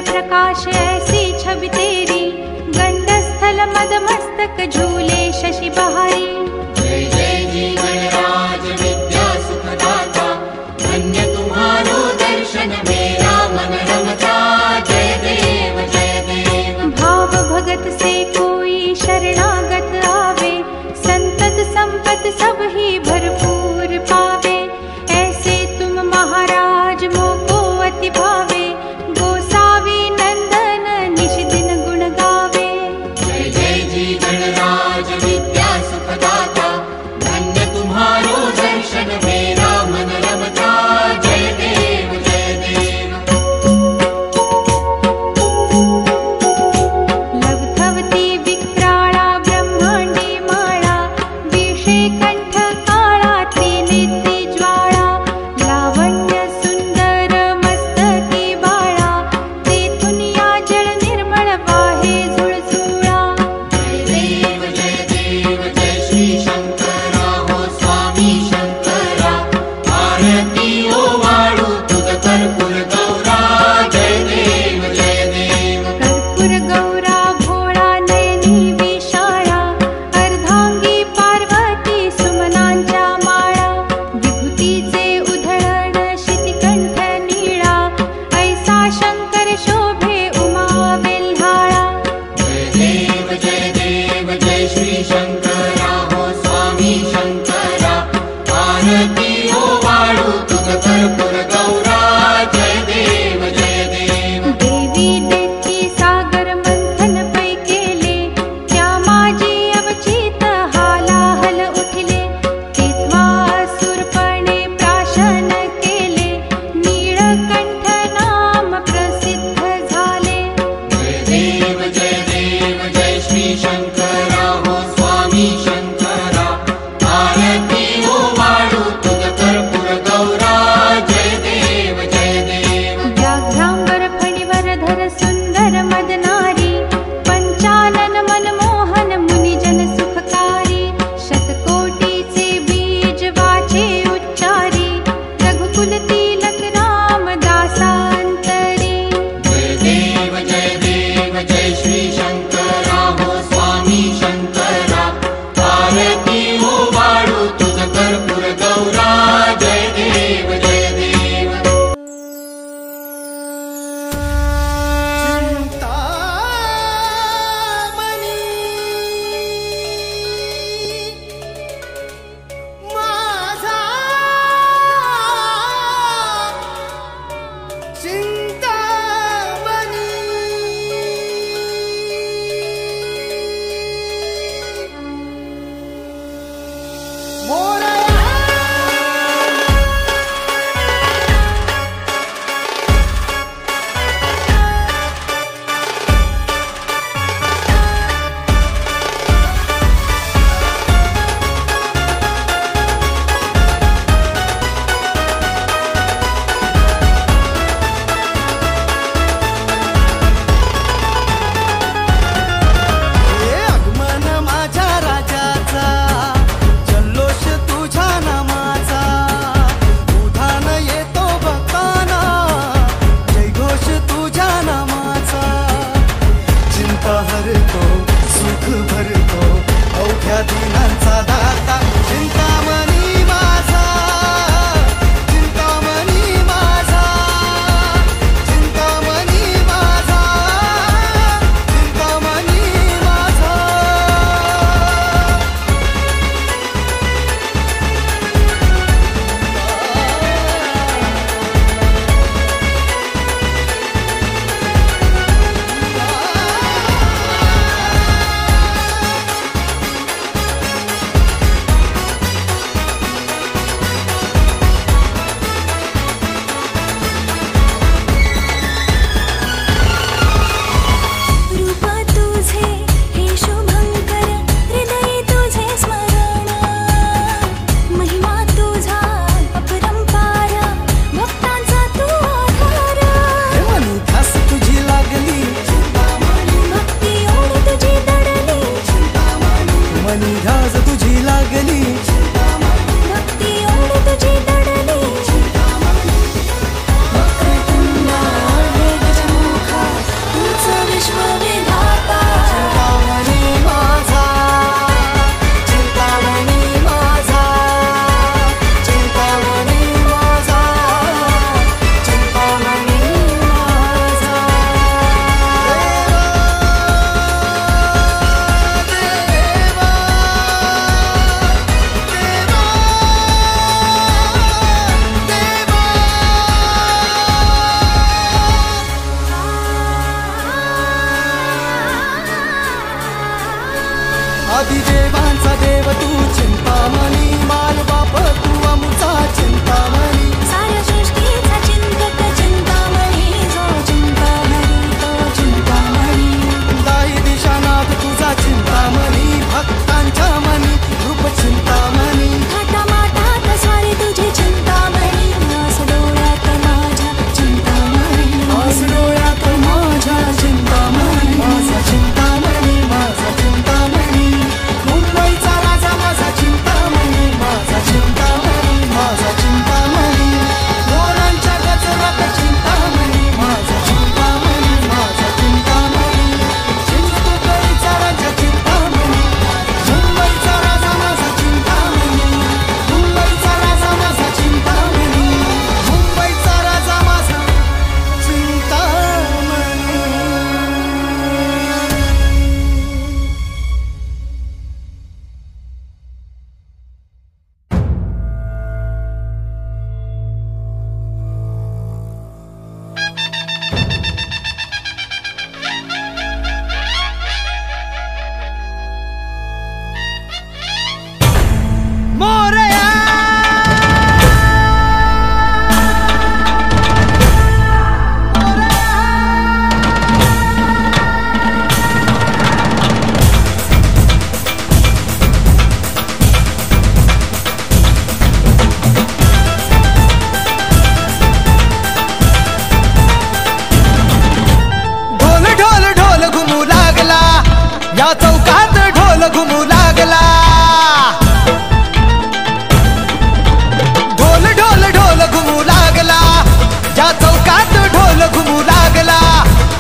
प्रकाश ऐसी छवि तेरी, गंडस्थल मद मस्तक झूले शशि बहारी। जय जय जी गणराज विद्या सुखदाता, धन्य तुम्हारो दर्शन मेरा मन रमता। जय देव जय देव। भाव भगत से कोई शरणागत आवे, संतत संपत सब ही भरपूर पावे। ऐसे तुम महाराज मोको अति भावे, गोसावी नंदन निश दिन गुण गावे। जय जय जी गणराज विद्या सुखदाता,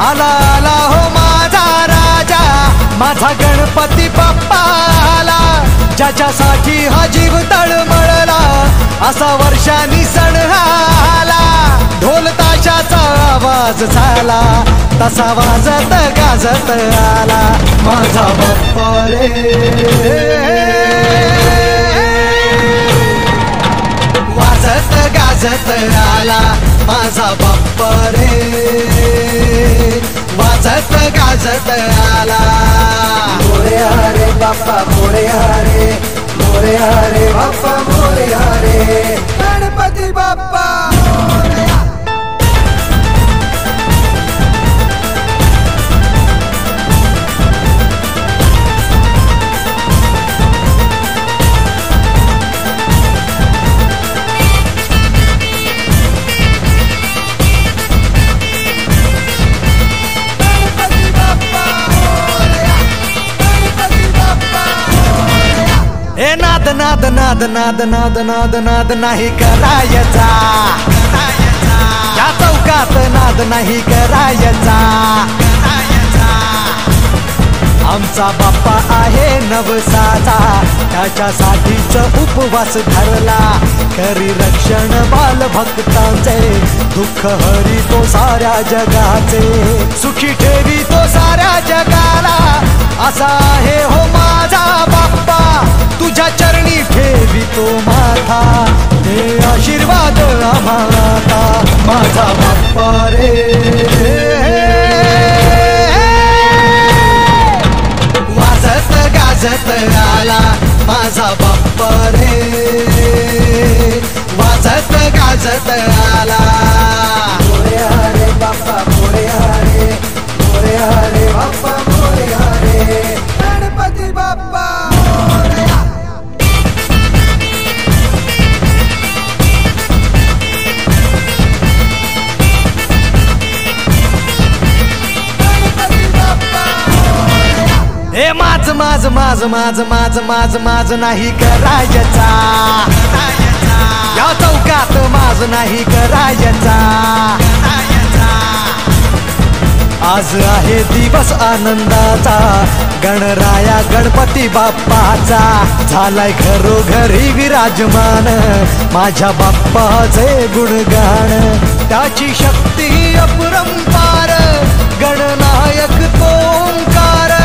आला आला हो माझा राजा, माझा गणपती बाप्पा आला. ज्याच्यासाठी हा जीव तळमळला, असा वर्षांनी सण आला. ढोल ताशाचा आवाज झाला, तसा वाजत गाजत आला माझा बाप्पा रे. वाजत गाजत आला माझा बाप्पा रे, वाजत गाजत आला. मोरया रे बाप्पा मोरया रे, मोरया रे बाप्पा मोरया रे, गणपती बाप्पा मोरया. हे नाद नाद नाद नाद नाद नाद नाद नाही करायचा, या चौकात नाद नाही करायचा. आमचा बाप्पा आहे नवसाचा, त्याच्यासाठीच उपवास धरला. करी रक्षण बाल भक्तांचे, दुःख हरी तो साऱ्या जगाचे. सुखी ठेवी तो साऱ्या जगाला, असा आहे हो माझा बाप्पा. तुझ्या चरणी ठेवी तो माथा, दे आशीर्वाद आम्हाला माझा बाप्पा रे. वाजत गाजत आला माझा बाप्पा रे, वाजत गाजत आला. मोरया रे बाप्पा मोरया रे, मोरया रे बाप्पा मोरया रे, गणपती बाप्पा मोरया. हे माझ माझ माझ माझ माझ माझ माझ नाही करायचा, या चौकात माझ नाही करायचा. आज आहे दिवस आनंदाचा, गणराया गणपती बाप्पाचा. झालाय घरोघरी विराजमान, माझ्या बाप्पाचे गुणगान. त्याची शक्ती अपरंपार, गणनायक तो ओंकार.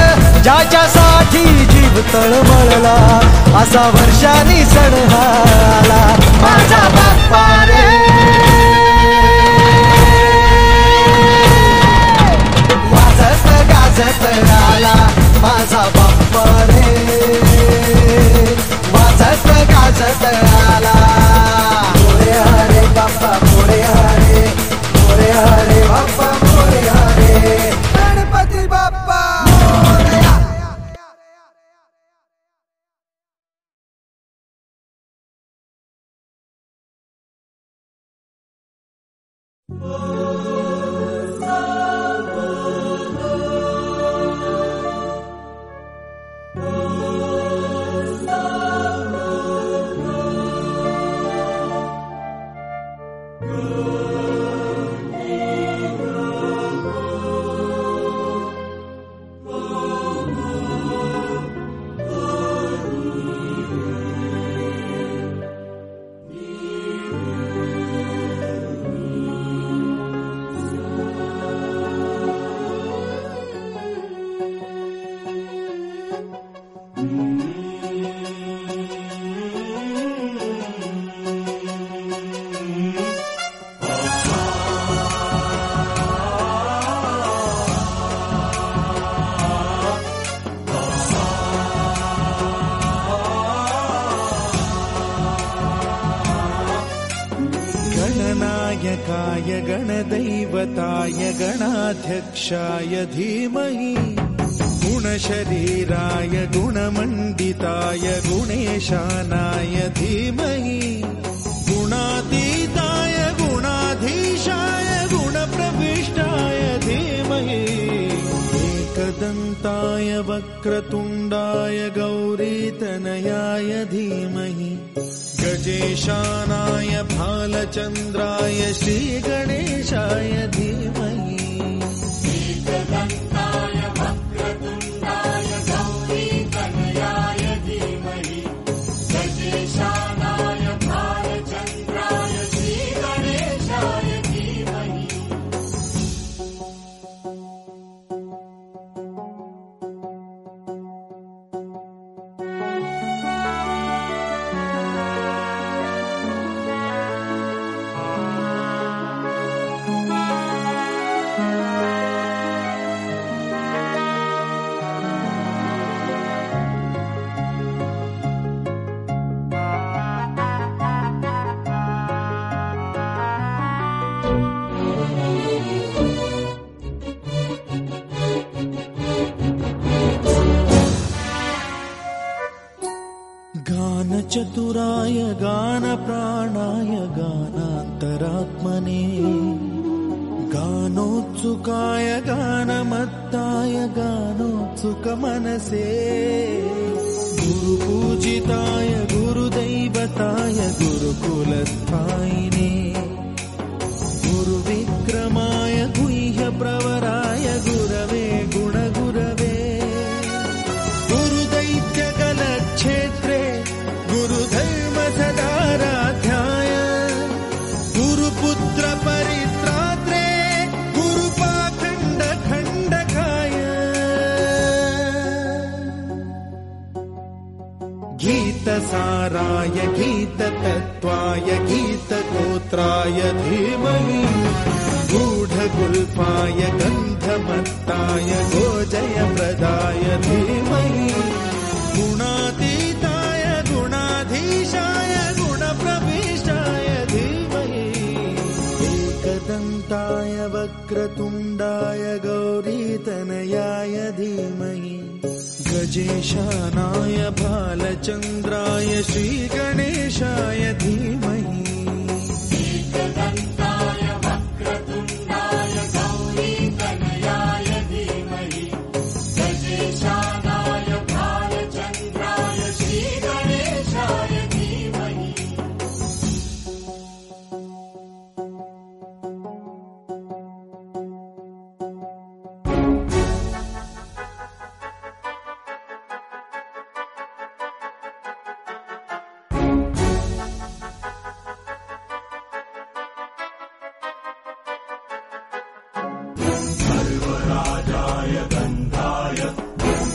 ज्याच्यासाठी जीव तळमळला, असा वर्षांनी सण आला माझा बाप्पा रे. वाजत गाजत आला माझा बाप्पा रे, वाजत गाजत आला. मोरया रे बाप्पा मोरया रे, मोरया रे बाप्पा मोरया रे, गणपती बाप्पा मोरया. गणनायकाय गणदैवताय गणाध्यक्षाय धीमहि, गुणशरीराय गुणमण्डिताय गुणेशानाय धीमहि, गुणातीताय गुणाधीशाय गुणप्रविष्टाय धीमहि, एकदन्ताय वक्रतुण्डाय गौरीतनयाय धीमहि, गजेशानाय भालचन्द्राय श्रीगणेशाय धीमहि. गानप्राणाय गानान्तरात्मने गानोत्सुकाय गानमत्ताय गानोत्सुकमनसे गुरुपूजिताय गुरुदैवताय गुरुकुलस्थायिने गुरुविक्रमाय गुह्यप्रवराय गुरवे गुणगुरवे गुरुदैत्यकलक्षेत्रे गुरुधर्मसदाराध्याय गुरुपुत्रपरित्रात्रे गुरुपाखण्डखण्डकाय गीतसाराय गीततत्त्वाय गीतगोत्राय धीमहि गूढगुल्फाय गन्धमत्ताय गोजयप्रदाय धीमहि गुणातीताय गुणाधीशाय गुणप्रविष्टाय धीमहि एकदन्ताय वक्रतुण्डाय गौरीतनयाय धीमहि गजेशानाय भालचन्द्राय श्रीगणेशाय धीमहि एकदन्ताय वक्रतुण्डाय गौरीतनयाय धीमहि गजेशानाय भालचन्द्राय श्रीगणेशाय धीमहि सर्वराजाय गन्धाय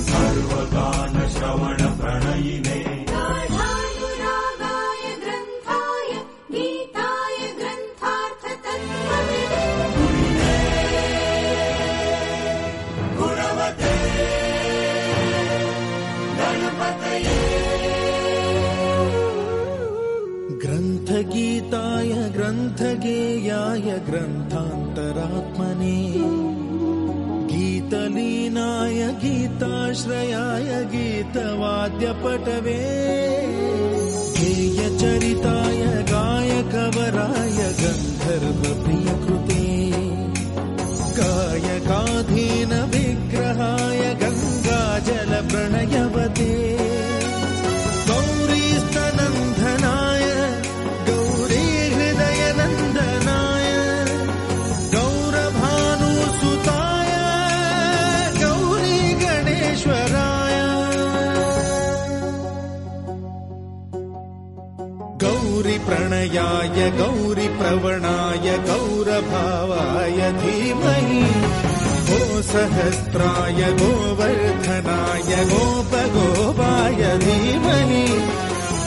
सर्वगानश्रवणप्रणयिने गाढानुरागाय ग्रन्थाय गीताय ग्रन्थार्थतत्त्वविदे गुणवते गणपतये ग्रन्थगीताय ग्रन्थगेयाय ग्रन्थान्तरात्मने गीतलीनाय गीताश्रयाय गीतवाद्यपटवे गेयचरिताय गायकवराय गन्धर्वप्रियकृते गायकाधीन विग्रहाय गङ्गाजलप्रणयवते गौरीस्तनन्दनाय गौरीहृदयनन्दनाय गौरभानुसुताय गौरीगणेश्वराय गौरीप्रणयाय गौरीप्रवणाय गौरभावाय धीमहि गोसहस्राय गोवर्धनाय गोपगोपाय धीमहि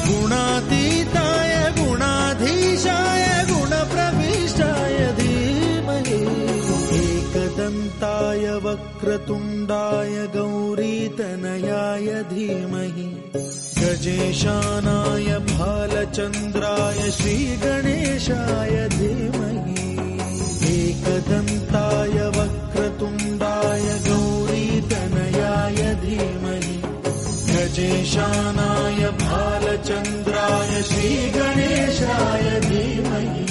गुणातीताय गुणाधीशाय गुणप्रविष्टाय धीमहि एकदन्ताय वक्रतुण्डाय गौरीतनयाय धीमहि गजेशानाय भालचन्द्राय श्रीगणेशाय धीमहि एकदन्ताय वक्रतुण्डाय गौरीतनयाय धीमहि गजेशानाय भालचन्द्राय श्रीगणेशाय धीमहि